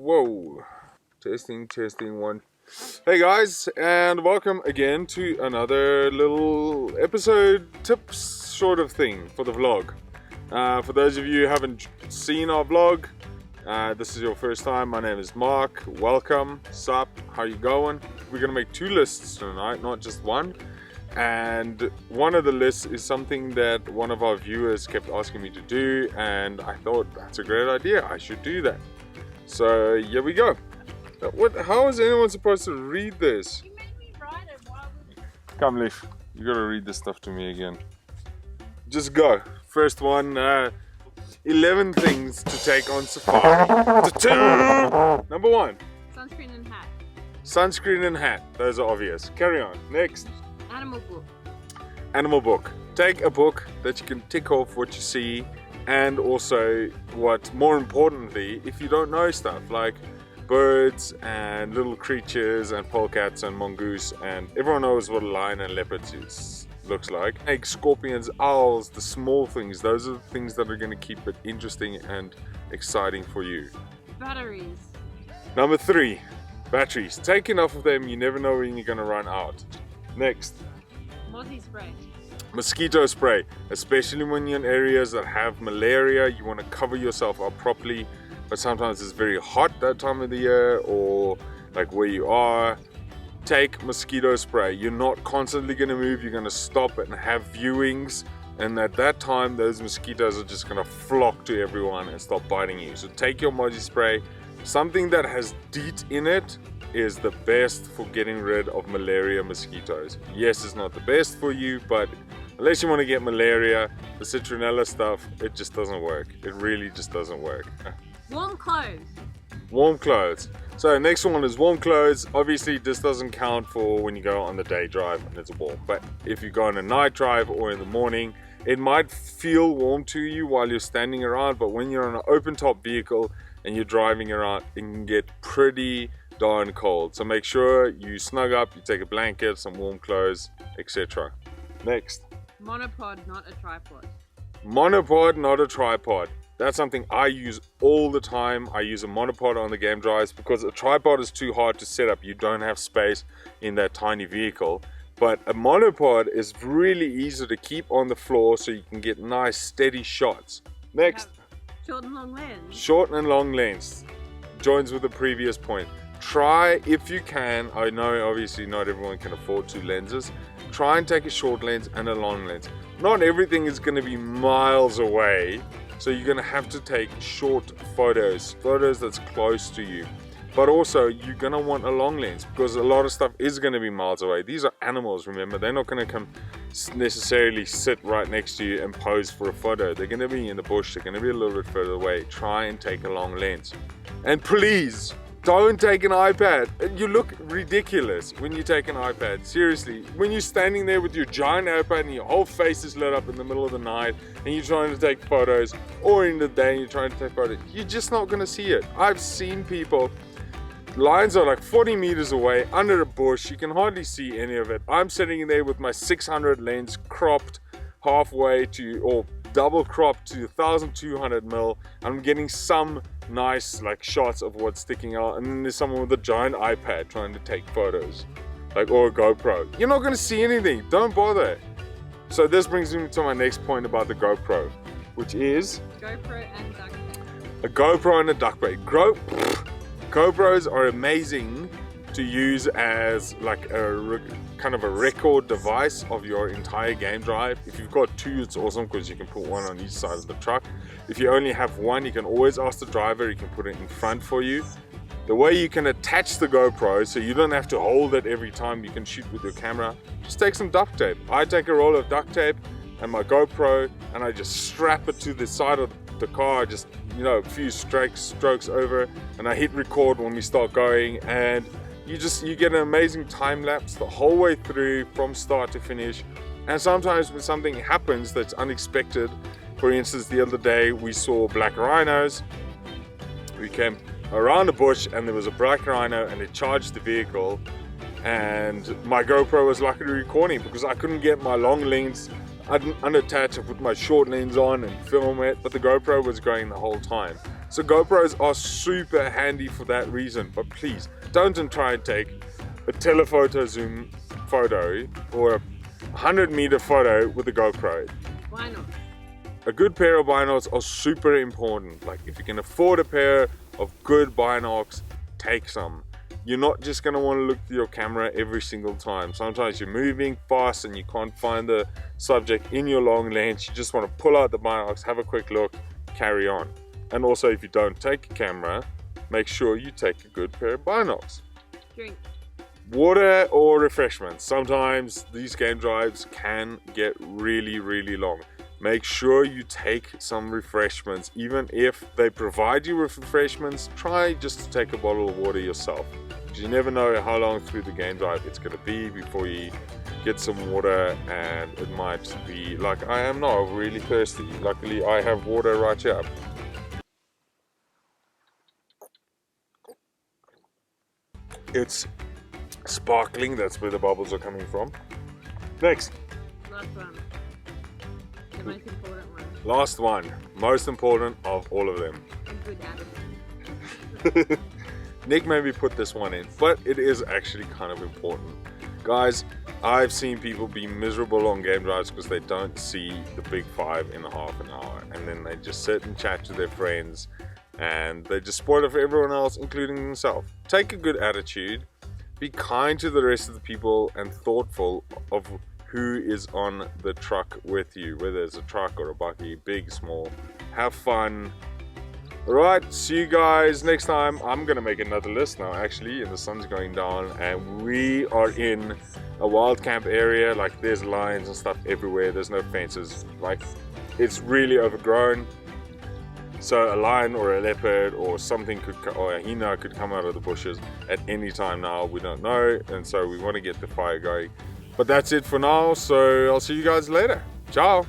Whoa. Testing one. Hey guys, and welcome again to another little episode tips sort of thing for the vlog. For those of you who haven't seen our vlog, this is your first time, my name is Mark. Welcome. Sup, how you going? We're gonna make two lists tonight, not just one. And one of the lists is something that one of our viewers kept asking me to do, and I thought that's a great idea, I should do that. So here we go. How is anyone supposed to read this? You made me write it while we... Come, Leaf, you gotta read this stuff to me again. Just go. First one, 11 things to take on safari. Number one. Sunscreen and hat. Sunscreen and hat, those are obvious. Carry on. Next. Animal book. Animal book. Take a book that you can tick off what you see, and also what, more importantly, if you don't know stuff like birds and little creatures and polecats and mongoose, and everyone knows what a lion and leopard looks like. Snakes, scorpions, owls, the small things, those are the things that are going to keep it interesting and exciting for you. Batteries. Number 3, batteries. Take enough of them, you never know when you're going to run out. Next. Mozzie spray. Mosquito spray, especially when you're in areas that have malaria. You want to cover yourself up properly, but sometimes it's very hot that time of the year, or like where you are. Take mosquito spray. You're not constantly going to move, you're going to stop and have viewings, and at that time those mosquitoes are just going to flock to everyone and stop biting you. So take your Mozzie spray. Something that has DEET in it is the best for getting rid of malaria mosquitoes. Yes, it's not the best for you, but unless you want to get malaria, the citronella stuff, it just doesn't work. It really just doesn't work. Warm clothes. Warm clothes. So next one is warm clothes. Obviously this doesn't count for when you go on the day drive and it's warm, but if you go on a night drive or in the morning, it might feel warm to you while you're standing around, but when you're on an open top vehicle and you're driving around, it can get pretty darn cold. So make sure you snug up, you take a blanket, some warm clothes, etc. Next. Monopod, not a tripod. Monopod, not a tripod. That's something I use all the time. I use a monopod on the game drives because a tripod is too hard to set up. You don't have space in that tiny vehicle. But a monopod is really easy to keep on the floor so you can get nice steady shots. Next. Short and long lens. Short and long lens. Joins with the previous point. Try, if you can, I know obviously not everyone can afford 2 lenses, try and take a short lens and a long lens. Not everything is going to be miles away, so you're going to have to take short photos that's close to you. But also you're going to want a long lens because a lot of stuff is going to be miles away. These are animals, remember, they're not going to come necessarily sit right next to you and pose for a photo. They're going to be in the bush, they're going to be a little bit further away. Try and take a long lens. And please, don't take an iPad. You look ridiculous when you take an iPad. Seriously, when you're standing there with your giant iPad and your whole face is lit up in the middle of the night and you're trying to take photos, or in the day and you're trying to take photos, you're just not going to see it. I've seen people, lines are like 40 meters away under a bush, you can hardly see any of it. I'm sitting there with my 600 lens cropped halfway to, or double cropped to 1200mm. I'm getting some nice like shots of what's sticking out, and then there's someone with a giant iPad trying to take photos, like, or a GoPro. You're not going to see anything, don't bother. So this brings me to my next point about the GoPro, which is GoPro and duct tape. a GoPro and a duct tape. GoPros are amazing to use as like a kind of a record device of your entire game drive. If you've got 2, it's awesome because you can put one on each side of the truck. If you only have one, you can always ask the driver, he can put it in front for you. The way you can attach the GoPro so you don't have to hold it every time you can shoot with your camera, just take some duct tape. I take a roll of duct tape and my GoPro and I just strap it to the side of the car, just, you know, a few strokes over, and I hit record when we start going, and you get an amazing time lapse the whole way through from start to finish. And sometimes when something happens that's unexpected, for instance, the other day we saw black rhinos. We came around the bush and there was a black rhino and it charged the vehicle, and my GoPro was luckily recording because I couldn't get my long lens unattached. I put my short lens on and film it, but the GoPro was going the whole time. So GoPros are super handy for that reason, but please don't try and take a telephoto zoom photo or a 100-meter photo with a GoPro. Why not? A good pair of binocs are super important. Like if you can afford a pair of good binocs, take some. You're not just going to want to look through your camera every single time. Sometimes you're moving fast and you can't find the subject in your long lens. You just want to pull out the binocs, have a quick look, carry on. And also if you don't take a camera, make sure you take a good pair of binocs. Drink. Water or refreshments. Sometimes these game drives can get really, really long. Make sure you take some refreshments. Even if they provide you with refreshments, try just to take a bottle of water yourself. Because you never know how long through the game drive it's going to be before you get some water, and it might be like I am now, really thirsty. Luckily I have water right here. It's sparkling, that's where the bubbles are coming from. Next. Last one. The most important one. Last one. Most important of all of them. A good attitude. Nick made me put this one in, but it is actually kind of important. Guys, I've seen people be miserable on game drives because they don't see the big 5 in a half an hour, and then they just sit and chat to their friends and they just spoil it for everyone else, including themselves. Take a good attitude, be kind to the rest of the people, and thoughtful of who is on the truck with you, whether it's a truck or a buggy, big, small. Have fun. Alright, see you guys next time. I'm gonna make another list now actually, and the sun's going down, and we are in a wild camp area. Like there's lions and stuff everywhere, there's no fences, like it's really overgrown. So a lion or a leopard or something or a hyena could come out of the bushes at any time now, we don't know, and so we want to get the fire going. But that's it for now, so I'll see you guys later. Ciao.